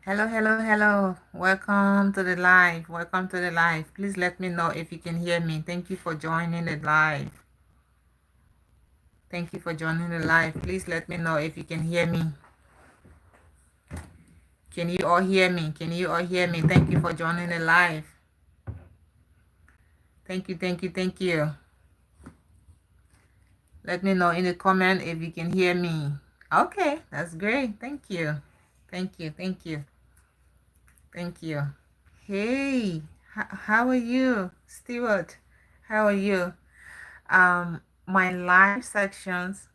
Hello, hello, hello. Welcome to the live. Welcome to the live. Please let me know if you can hear me. Thank you for joining the live. Thank you for joining the live. Please let me know if you can hear me. Can you all hear me? Can you all hear me? Thank you for joining the live. Thank you, thank you, thank you. Let me know in the comment if you can hear me. Okay, that's great. Thank you. Thank you, thank you, thank you. Hey, how are you, Stewart? How are you? My live sections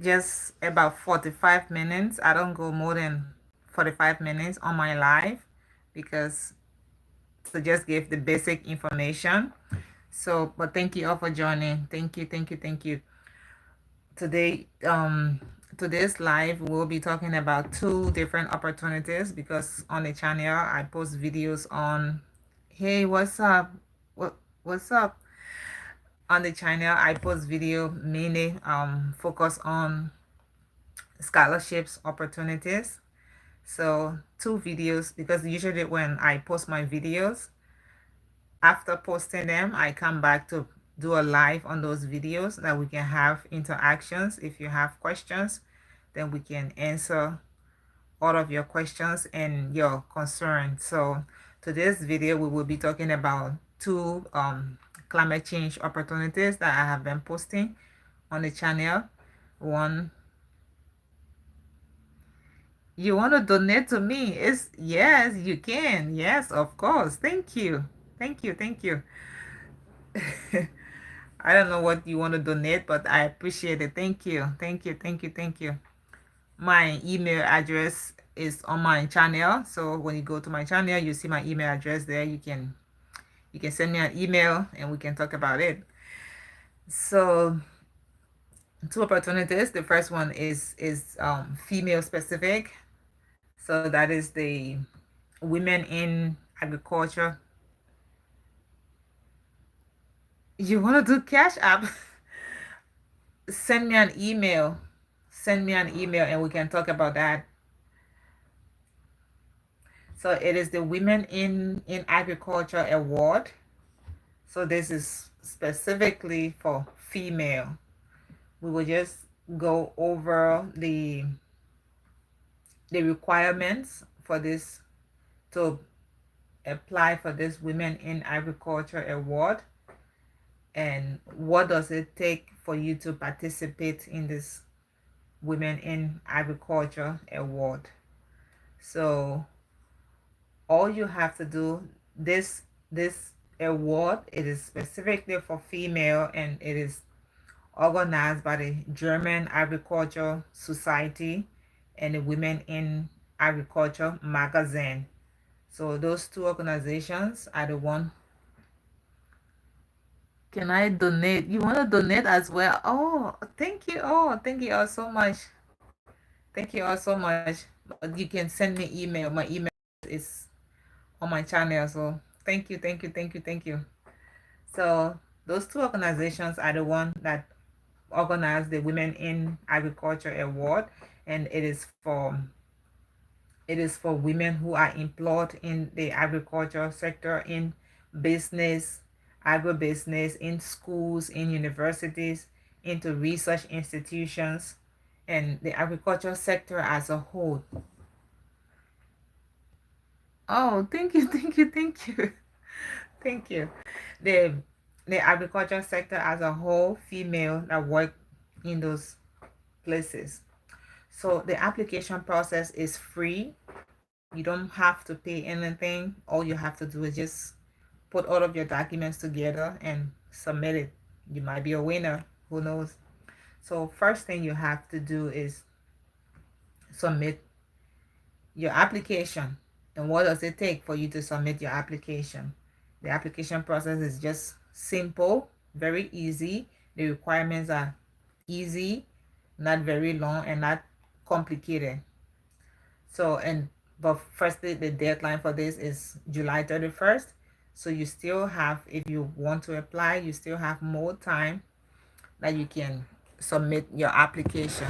just about 45 minutes. I don't go more than 45 minutes on my live because to just give the basic information. So, but thank you all for joining. Thank you, thank you, thank you. Today, today's live we'll be talking about two different opportunities because on the channel I post videos on, hey, what's up? What's up? On the channel I post video mainly focus on scholarships opportunities. So two videos, because usually when I post my videos, after posting them I come back to do a live on those videos that we can have interactions. If you have questions, then we can answer all of your questions and your concerns. So today's video we will be talking about two climate change opportunities that I have been posting on the channel. One, you want to donate to me? It's yes, you can. Yes, of course. Thank you. Thank you. Thank you. I don't know what you want to donate, but I appreciate it. Thank you. Thank you. Thank you. Thank you. My email address is on my channel. So when you go to my channel, you see my email address there. You can send me an email and we can talk about it. So two opportunities. The first one is female specific. So that is the women in agriculture. You want to do Cash App? Send me an email. Send me an email and we can talk about that. So it is the Women in Agriculture Award. So this is specifically for female. We will just go over the requirements for this to apply for this Women in Agriculture Award, and what does it take for you to participate in this Women in Agriculture Award. So all you have to do, this award, it is specifically for female and it is organized by the German Agriculture Society and the Women in Agriculture magazine. So those two organizations are the one. Can I donate? You want to donate as well? Oh, thank you. Oh, thank you all so much. Thank you all so much. But you can send me email. My email is on my channel. So thank you, thank you, thank you, thank you. So those two organizations are the one that organize the Women in Agriculture Award, and it is for women who are employed in the agriculture sector, in business, agribusiness, in schools, in universities, into research institutions, and the agriculture sector as a whole. Oh, thank you, thank you, thank you, thank you. The the agriculture sector as a whole, female that work in those places. So the application process is free. You don't have to pay anything. All you have to do is just put all of your documents together and submit it. You might be a winner. Who knows? So first thing you have to do is submit your application. And what does it take for you to submit your application? The application process is just simple, very easy. The requirements are easy, not very long and not complicated. So, but firstly, the deadline for this is July 31st. So you still have, if you want to apply, you still have more time that you can submit your application.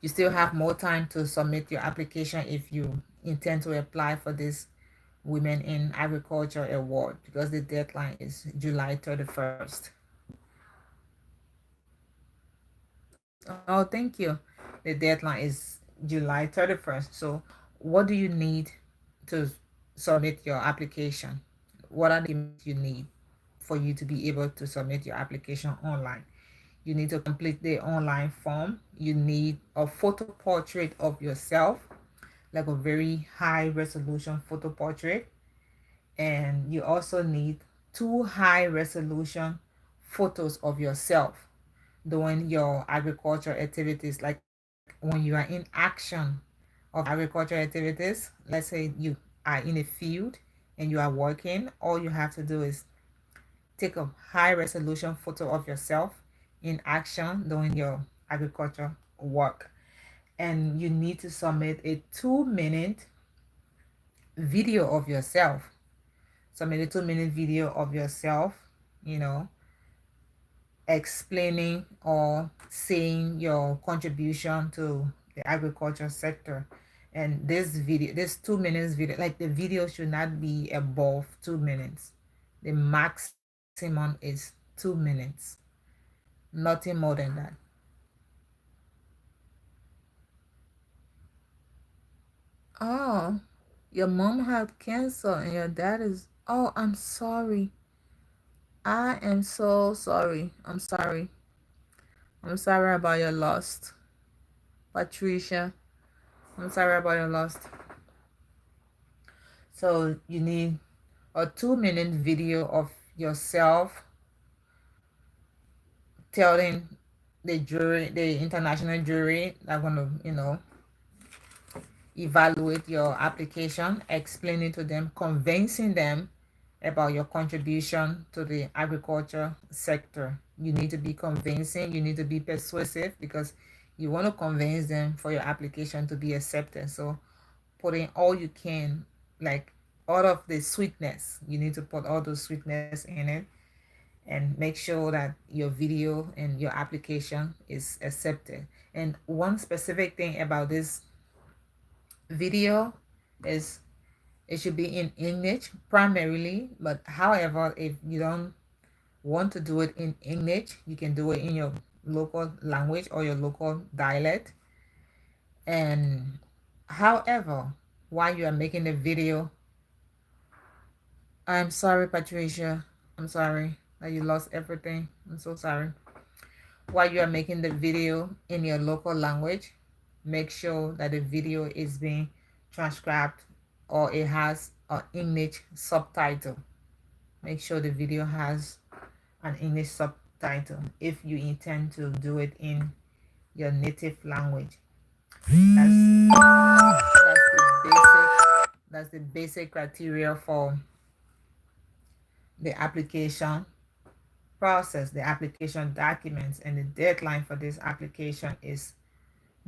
You still have more time to submit your application if you intend to apply for this Women in Agriculture Award, because the deadline is July 31st. Oh, thank you. The deadline is July 31st. So what do you need to submit your application? What are the documents you need for you to be able to submit your application online? You need to complete the online form. You need a photo portrait of yourself, like a very high resolution photo portrait. And you also need two high resolution photos of yourself doing your agriculture activities, like when you are in action of your agriculture activities. Let's say you are in a field and you are working, all you have to do is take a high resolution photo of yourself in action doing your agriculture work. And you need to submit a 2-minute video of yourself. Submit a 2-minute video of yourself, you know, explaining or saying your contribution to the agriculture sector. And this video, this 2 minutes video, like the video should not be above 2 minutes. The maximum is 2 minutes, nothing more than that. Oh, your mom had cancer and your dad is, oh, I'm sorry. I am so sorry. I'm sorry. I'm sorry about your loss, Patricia. I'm sorry about your loss. So you need a 2-minute video of yourself telling the jury, the international jury, that gonna, evaluate your application, explaining to them, convincing them about your contribution to the agriculture sector. You need to be convincing, you need to be persuasive, because you want to convince them for your application to be accepted. So putting all you can, like all of the sweetness, you need to put all those sweetness in it, and make sure that your video and your application is accepted. And one specific thing about this video is it should be in English primarily, but however, if you don't want to do it in English, you can do it in your local language or your local dialect. And however, while you are making the video, I'm sorry, Patricia. I'm sorry that you lost everything. I'm so sorry. While you are making the video in your local language, make sure that the video is being transcribed or it has an English subtitle. Make sure the video has an English subtitle if you intend to do it in your native language. That's the basic criteria for the application process, the application documents, and the deadline for this application is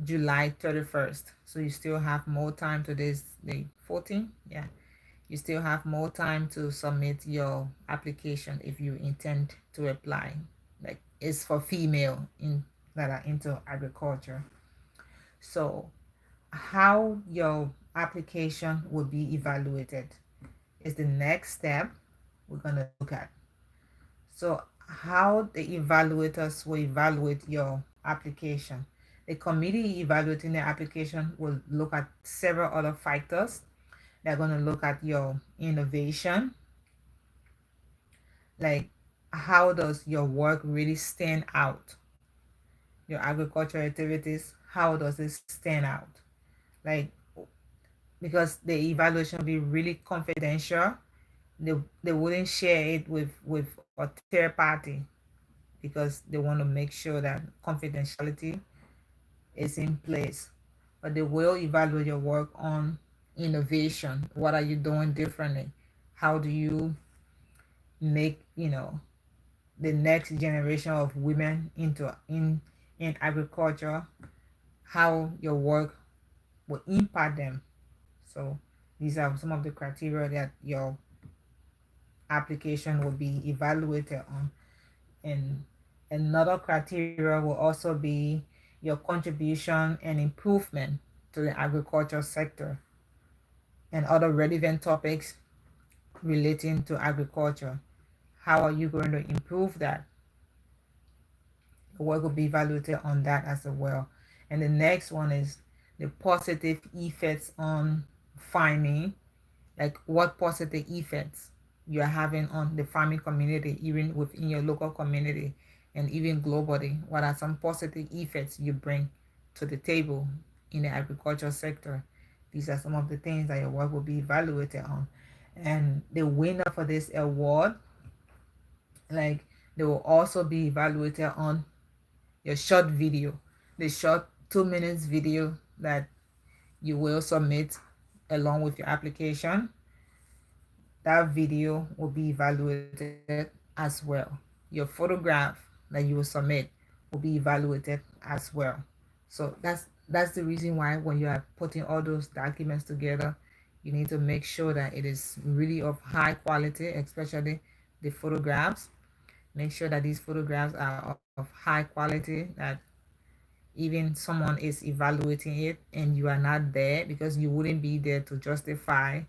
July 31st. So you still have more time to this, the 14th. Yeah. You still have more time to submit your application if you intend to apply. Like it's for female in that are into agriculture. So how your application will be evaluated is the next step we're gonna look at. So how the evaluators will evaluate your application. The committee evaluating the application will look at several other factors. They're going to look at your innovation, like how does your work really stand out? Your agricultural activities, how does it stand out? Like, because the evaluation will be really confidential, they wouldn't share it with a third party, because they want to make sure that confidentiality is in place. But they will evaluate your work on innovation. What are you doing differently? How do you make, the next generation of women into in agriculture, how your work will impact them? So these are some of the criteria that your application will be evaluated on. And another criteria will also be your contribution and improvement to the agriculture sector, and other relevant topics relating to agriculture. How are you going to improve that? The work will be evaluated on that as well. And the next one is the positive effects on farming, like what positive effects you are having on the farming community, even within your local community and even globally. What are some positive effects you bring to the table in the agriculture sector? These are some of the things that your work will be evaluated on. And the winner for this award, like, they will also be evaluated on your short video, the short 2 minutes video that you will submit along with your application. That video will be evaluated as well. Your photograph that you will submit will be evaluated as well. So that's the reason why when you are putting all those documents together, you need to make sure that it is really of high quality, especially the photographs. Make sure that these photographs are of high quality, that even someone is evaluating it and you are not there, because you wouldn't be there to justify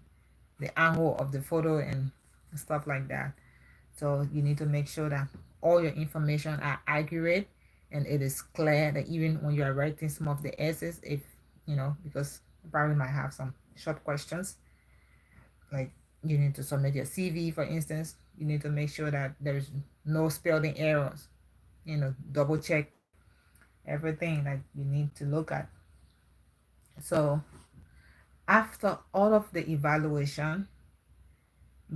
the angle of the photo and stuff like that. So you need to make sure that all your information are accurate and it is clear, that even when you are writing some of the essays, if because you probably might have some short questions, like you need to submit your CV, for instance. You need to make sure that there's no spelling errors. Double check everything that you need to look at. So after all of the evaluation,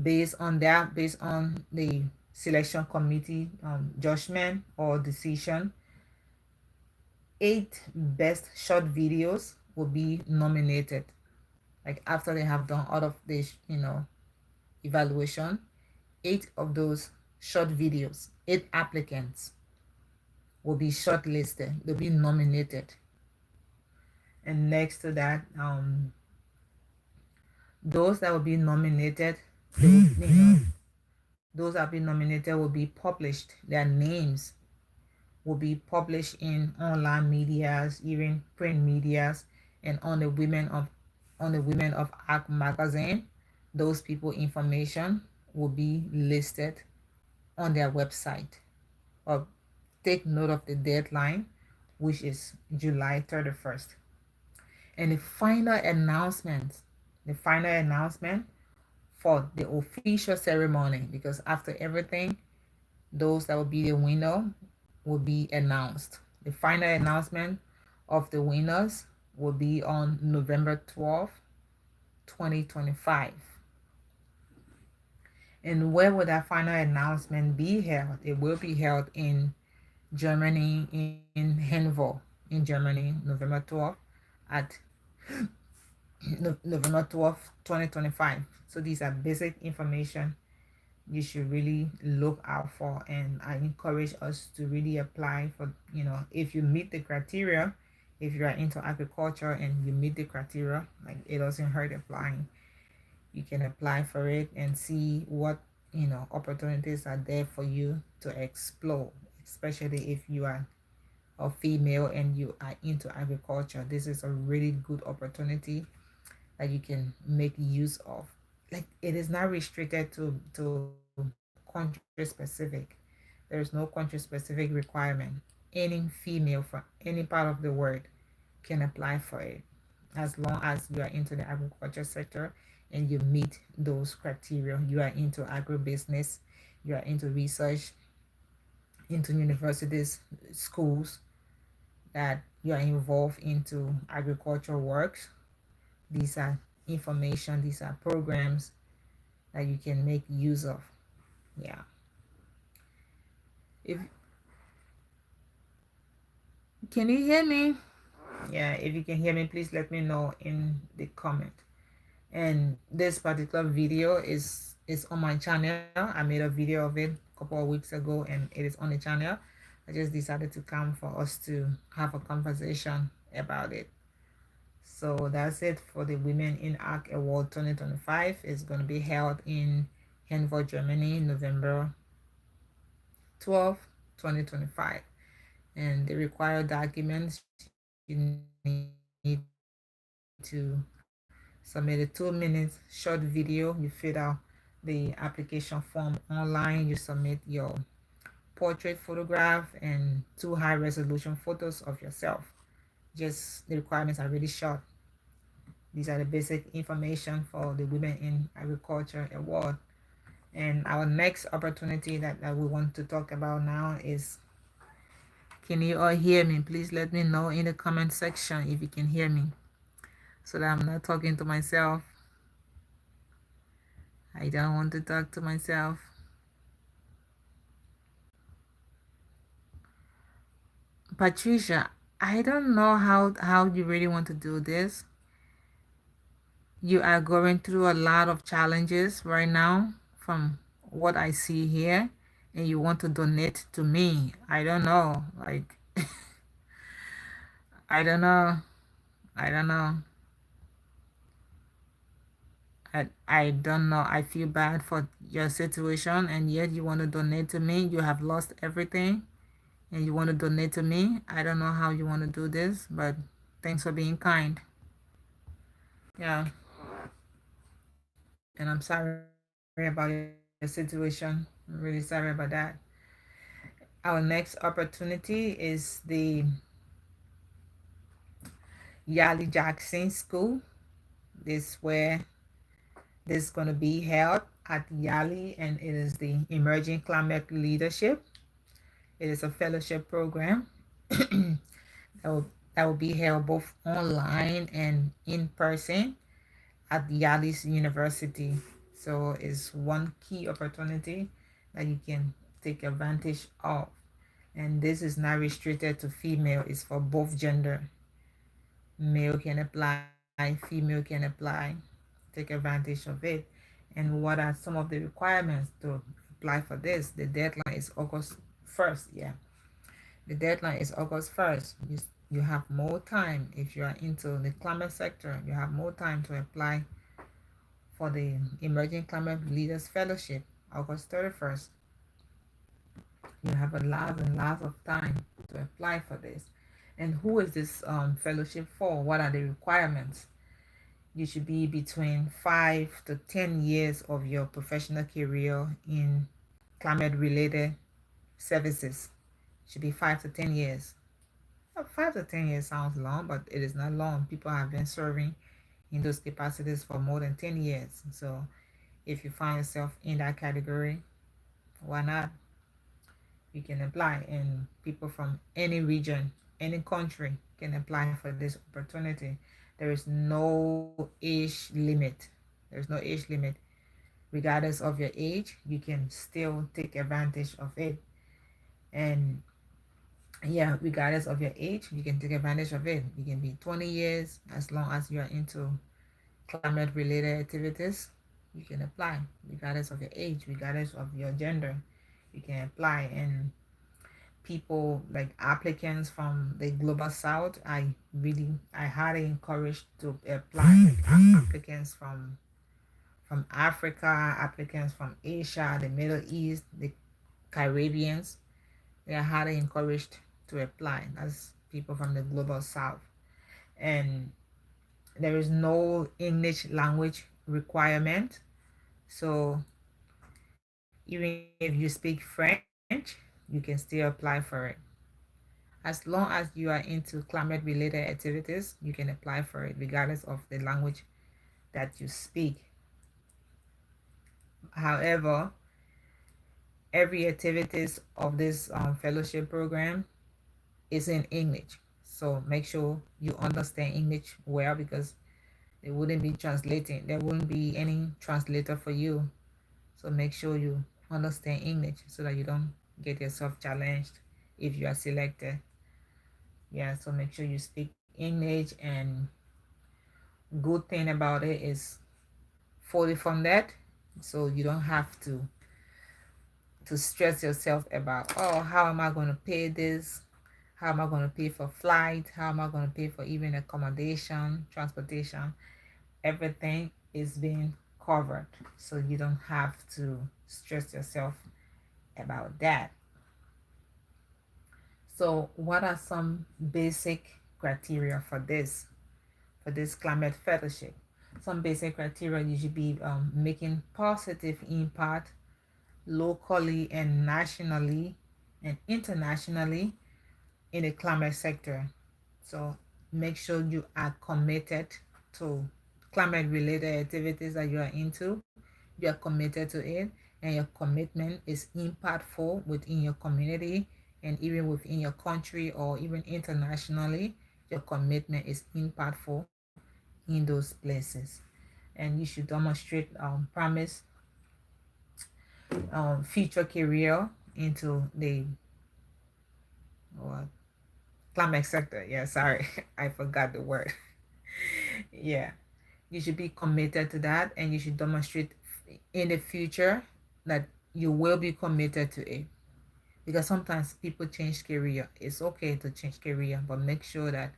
based on the selection committee judgment or decision, 8 best short videos will be nominated. Like after they have done all of this, evaluation, 8 of those short videos, 8 applicants will be shortlisted. They'll be nominated. And next to that, those that will be nominated, those that will be nominated will be published. Their names will be published in online medias, even print medias, and on the Women of Ag magazine. Those people information will be listed on their website. Or take note of the deadline, which is July 31st. And the final announcement for the official ceremony, because after everything, those that will be the winner will be announced. The final announcement of the winners will be on November 12th, 2025. And where will that final announcement be held? It will be held in Germany, in Hannover, in Germany, November 12th at November 12th, 2025. So these are basic information you should really look out for, and I encourage us to really apply for, if you meet the criteria. If you are into agriculture and you meet the criteria, like, it doesn't hurt applying. You can apply for it and see what opportunities are there for you to explore, especially if you are a female and you are into agriculture. This is a really good opportunity that you can make use of. Like, it is not restricted to country specific. There is no country specific requirement. Any female from any part of the world can apply for it, as long as you are into the agriculture sector and you meet those criteria. You are into agribusiness, you are into research, into universities, schools, that you are involved into agricultural works. These are information, these are programs that you can make use of. Yeah. If Can you hear me? Yeah, if you can hear me, please let me know in the comment. And this particular video is on my channel. I made a video of it a couple of weeks ago and it is on the channel. I just decided to come for us to have a conversation about it. So that's it for the Women in Ag Award 2025. It's going to be held in Hannover, Germany, November 12th, 2025. and the required documents. You need to submit a 2 minutes short video. You fill out the application form online. You submit your portrait photograph and 2 high resolution photos of yourself. Just the requirements are really short. These are the basic information for the Women in Agriculture Award. And our next opportunity that we want to talk about now is, can you all hear me? Please let me know in the comment section if you can hear me so that I'm not talking to myself. I don't want to talk to myself. Patricia, I don't know how you really want to do this. You are going through a lot of challenges right now from what I see here, and you want to donate to me. I don't know. Like, I don't know. I don't know. I don't know. I feel bad for your situation, and yet you want to donate to me. You have lost everything, and you want to donate to me. I don't know how you want to do this, but thanks for being kind. Yeah, and I'm sorry about your situation. I'm really sorry about that. Our next opportunity is the Yali Jackson School. This where this is going to be held at Yali, and it is the Emerging Climate Leadership. It is a fellowship program that will be held both online and in person at Yali's University. So it's one key opportunity that you can take advantage of. And this is not restricted to female, it's for both gender. Male can apply, female can apply. Take advantage of it. And what are some of the requirements to apply for this? The deadline is August 1st. Yeah, the deadline is August 1st. You have more time. If you are into the climate sector, you have more time to apply for the Emerging Climate Leaders Fellowship, August 31st. You have a lot and lots of time to apply for this. And who is this fellowship for? What are the requirements? You should be between 5 to 10 years of your professional career in climate related services. Should be 5 to 10 years. 5 to 10 years sounds long, but it is not long. People have been serving in those capacities for more than 10 years. So if you find yourself in that category, why not? You can apply, and people from any region, any country can apply for this opportunity. There is no age limit. There's no age limit. Regardless of your age, you can still take advantage of it. And yeah, regardless of your age, you can take advantage of it. You can be 20 years, as long as you are into climate related activities, you can apply regardless of your age, regardless of your gender. You can apply. And people like applicants from the global south, I highly encourage to apply. Like applicants from Africa, applicants from Asia, the Middle East, the Caribbeans, they are highly encouraged to apply. That's people from the global south. And there is no English language requirement. So even if you speak French, you can still apply for it. As long as you are into climate related activities, you can apply for it regardless of the language that you speak. However, every activities of this fellowship program is in English. So make sure you understand English well, because they wouldn't be translating. There wouldn't be any translator for you. So make sure you understand English so that you don't get yourself challenged if you are selected. Yeah, so make sure you speak English. And good thing about it is fully funded, so you don't have to stress yourself about, oh, how am I going to pay this? How am I going to pay for flight? How am I going to pay for even accommodation, transportation? Everything is being covered, so you don't have to stress yourself about that. So what are some basic criteria for this climate fellowship? Some basic criteria: you should be making positive impact locally and nationally and internationally in the climate sector. So make sure you are committed to climate related activities that you are into. You are committed to it, and your commitment is impactful within your community and even within your country or even internationally. Your commitment is impactful in those places, and you should demonstrate promise future career into the what, climate sector. Yeah, sorry, I forgot the word. Yeah, you should be committed to that, and you should demonstrate in the future that you will be committed to it. Because sometimes people change career. It's okay to change career, but make sure that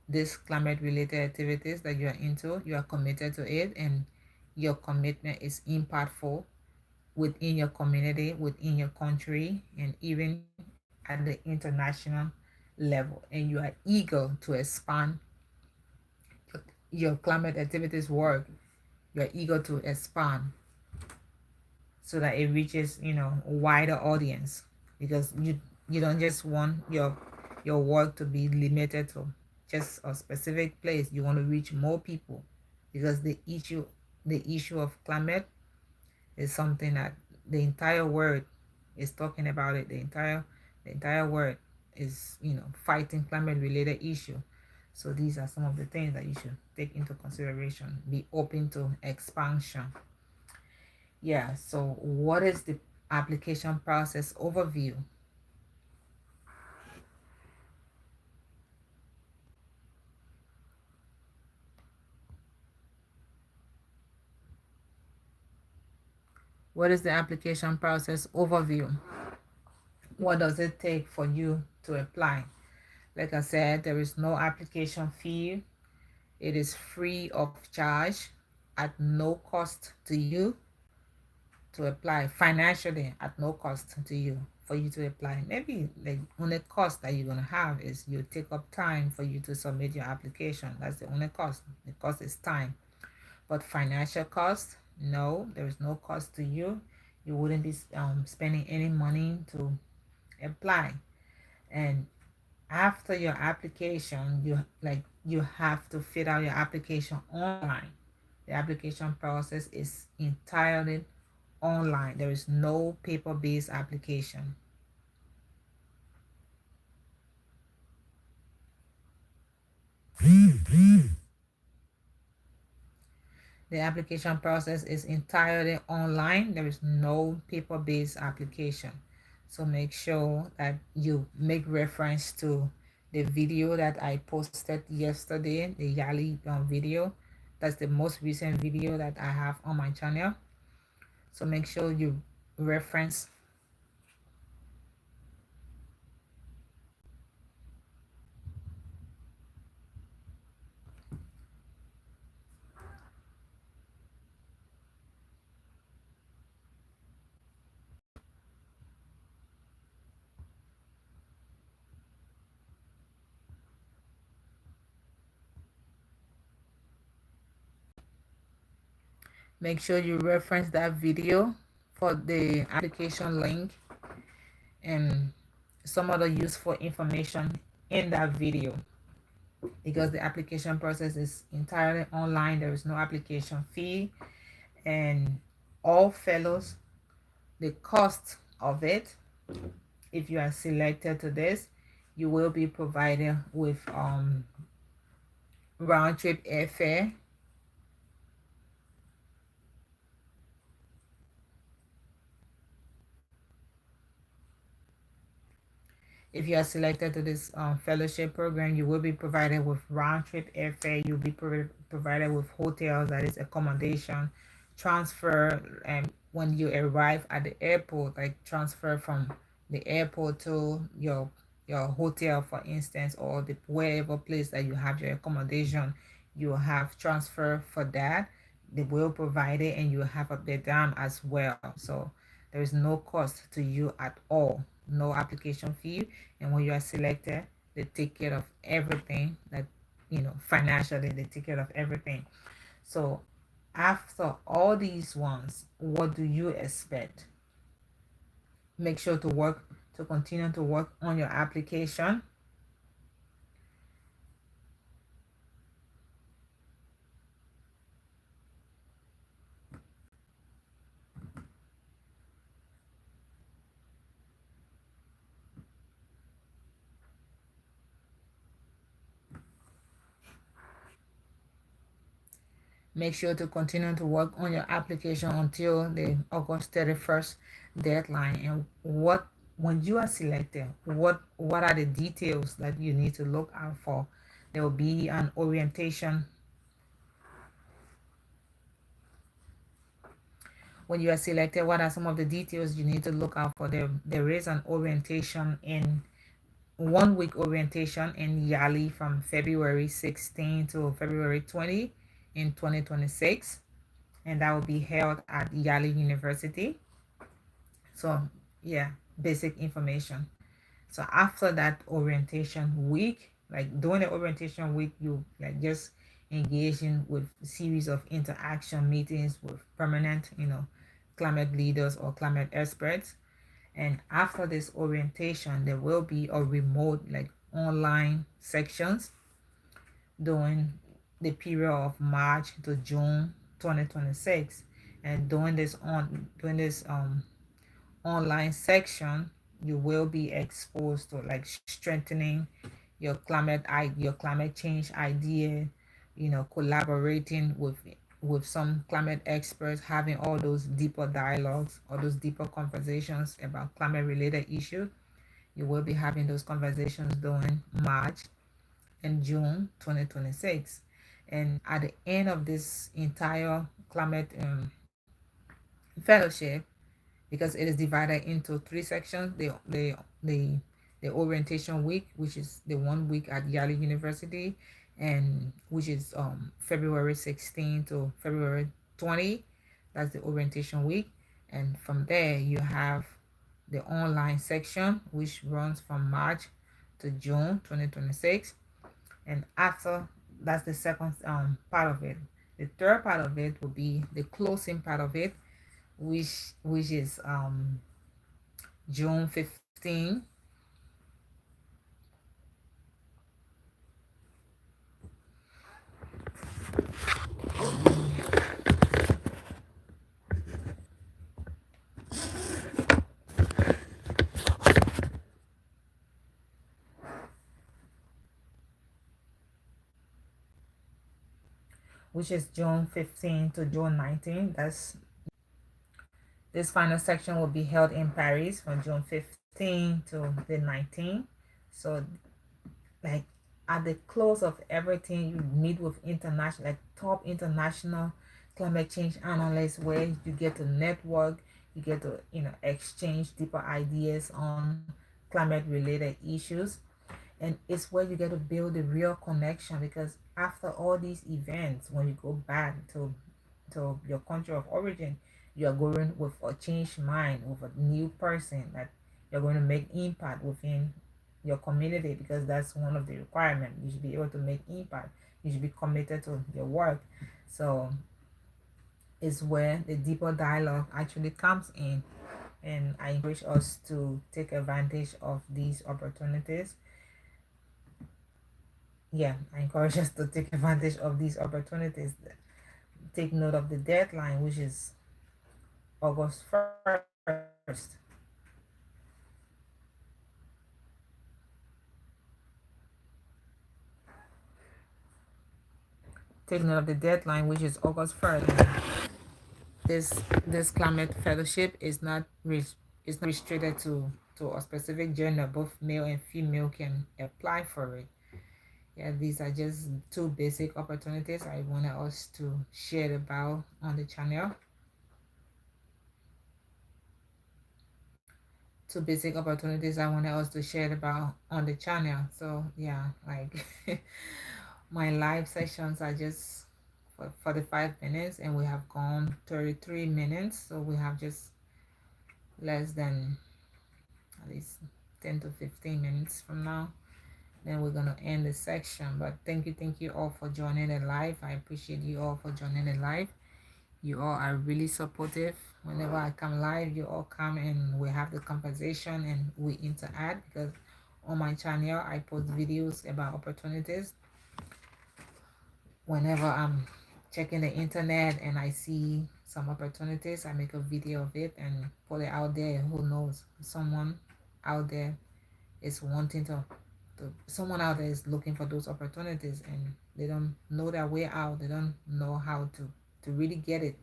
this climate related activities that you are into, you are committed to it, and your commitment is impactful within your community, within your country, and even at the international level. And you are eager to expand your climate activities work. You are eager to expand so that it reaches, a wider audience, because you don't just want your work to be limited to just a specific place. You want to reach more people, because the issue of climate is something that the entire world is talking about it. The entire world is, fighting climate related issue. So these are some of the things that you should take into consideration. Be open to expansion. Yeah, so what is the application process overview? What is the application process overview? What does it take for you to apply? Like I said, there is no application fee. It is free of charge at no cost to you to apply, financially at no cost to you for you to apply. Maybe the only cost that you're going to have is you take up time for you to submit your application. That's the only cost. The cost is time. But financial cost, no, there is no cost to you. You wouldn't be spending any money to apply. And after your application, you have to fill out your application online. The application process is entirely online. There is no paper-based application. The application process is entirely online. There is no paper-based application. So make sure that you make reference to the video that I posted yesterday, the Yali video. That's the most recent video that I have on my channel. So make sure you reference. Make sure you reference that video for the application link and some other useful information in that video, because the application process is entirely online. There is no application fee, and all fellows, the cost of it, if you are selected to this, you will be provided with round trip airfare. If you are selected to this fellowship program, you will be provided with round trip airfare. You'll be provided with hotels, that is accommodation, transfer, and when you arrive at the airport, like transfer from the airport to your hotel, for instance, or the wherever place that you have your accommodation, you have transfer for that. They will provide it, and you have a bed down as well. So there is no cost to you at all no application fee. And when you are selected, they take care of everything that, financially, they take care of everything. So after all these ones, what do you expect? Make sure to continue to work on your application. Make sure to continue to work on your application until the August 31st deadline. And when you are selected, what are the details that you need to look out for? There will be an orientation. When you are selected, what are some of the details you need to look out for? There is an orientation in 1 week orientation in Yali from February 16 to February 20 in 2026, and that will be held at Yali University. So yeah, basic information. So after that orientation week, like during the orientation week, you like just engaging with series of interaction meetings with permanent, climate leaders or climate experts. And after this orientation, there will be a remote, like online sections during the period of March to June 2026. And during this online section, you will be exposed to like strengthening your climate change idea, collaborating with some climate experts, having all those deeper dialogues or those deeper conversations about climate related issues. You will be having those conversations during March and June 2026. And at the end of this entire climate fellowship, because it is divided into three sections, the orientation week, which is the 1 week at Yale University, and which is February 16 to February 20. That's the orientation week. And from there you have the online section, which runs from March to June 2026. And after, that's the second part of it. The third part of it will be the closing part of it, which is June 15, which is June 15 to June 19. That's this final section will be held in Paris from June 15 to the 19th. So like at the close of everything, you meet with international, like top international climate change analysts, where you get to network, you get to exchange deeper ideas on climate related issues. And it's where you get to build a real connection, because after all these events, when you go back to your country of origin, you are going with a changed mind, with a new person that you're going to make impact within your community, because that's one of the requirements. You should be able to make impact. You should be committed to your work. So it's where the deeper dialogue actually comes in. And I encourage us to take advantage of these opportunities. Yeah, I encourage us to take advantage of these opportunities. Take note of the deadline, which is August 1st. Take note of the deadline, which is August 1st. This this climate fellowship is not restricted to a specific gender. Both male and female can apply for it. Yeah, these are just two basic opportunities I wanted us to share about on the channel. Two basic opportunities I wanted us to share about on the channel. So yeah, like my live sessions are just for 45 minutes, and we have gone 33 minutes. So we have just less than at least 10 to 15 minutes from now. Then we're gonna end the section. But thank you all for joining the live. I appreciate you all for joining the live. You all are really supportive. Whenever I come live, you all come and we have the conversation and we interact, because on my channel I post videos about opportunities. Whenever I'm checking the internet and I see some opportunities, I make a video of it and put it out there. Who knows, someone out there is wanting to someone out there is looking for those opportunities and they don't know their way out. They don't know how to really get it.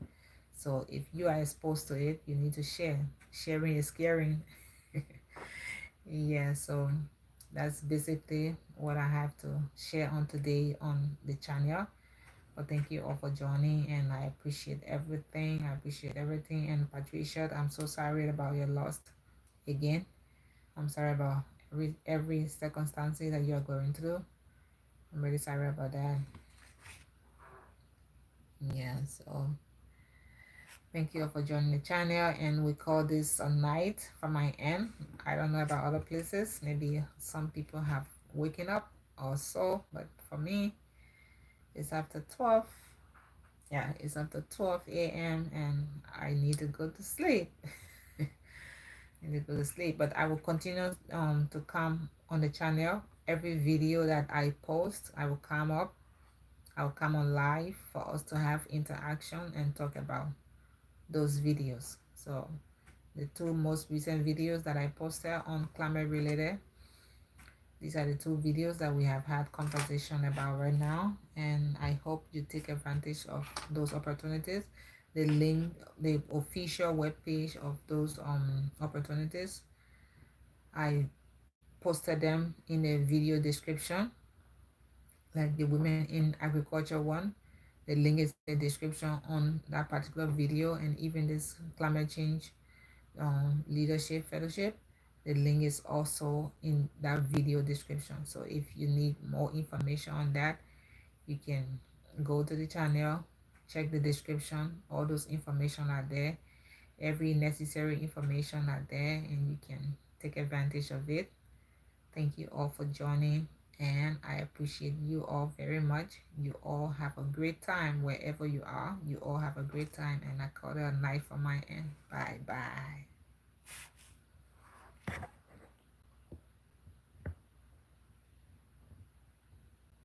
So if you are exposed to it, you need to share. Sharing is caring. Yeah, so that's basically what I have to share on today on the channel. But thank you all for joining, and I appreciate everything. I appreciate everything. And Patricia, I'm so sorry about your loss again. I'm sorry about every circumstance that you are going through. I'm really sorry about that. Yeah, so thank you all for joining the channel, and we call this a night from my end. I don't know about other places. Maybe some people have waken up or so, but for me, it's after 12. Yeah, it's after 12 a.m. and I need to go to sleep. I need to go to sleep, but I will continue to come on the channel. Every video that I post, I will come up. I'll come on live for us to have interaction and talk about those videos. So the two most recent videos that I posted on climate related, these are the two videos that we have had conversation about right now, and I hope you take advantage of those opportunities. The link, the official webpage of those opportunities, I posted them in the video description, like the women in agriculture one. The link is in the description on that particular video, and even this climate change leadership fellowship, the link is also in that video description. So if you need more information on that, you can go to the channel, check the description. All those information are there. Every necessary information are there, and you can take advantage of it. Thank you all for joining, and I appreciate you all very much. You all have a great time wherever you are. You all have a great time, and I call it a night from my end. Bye bye.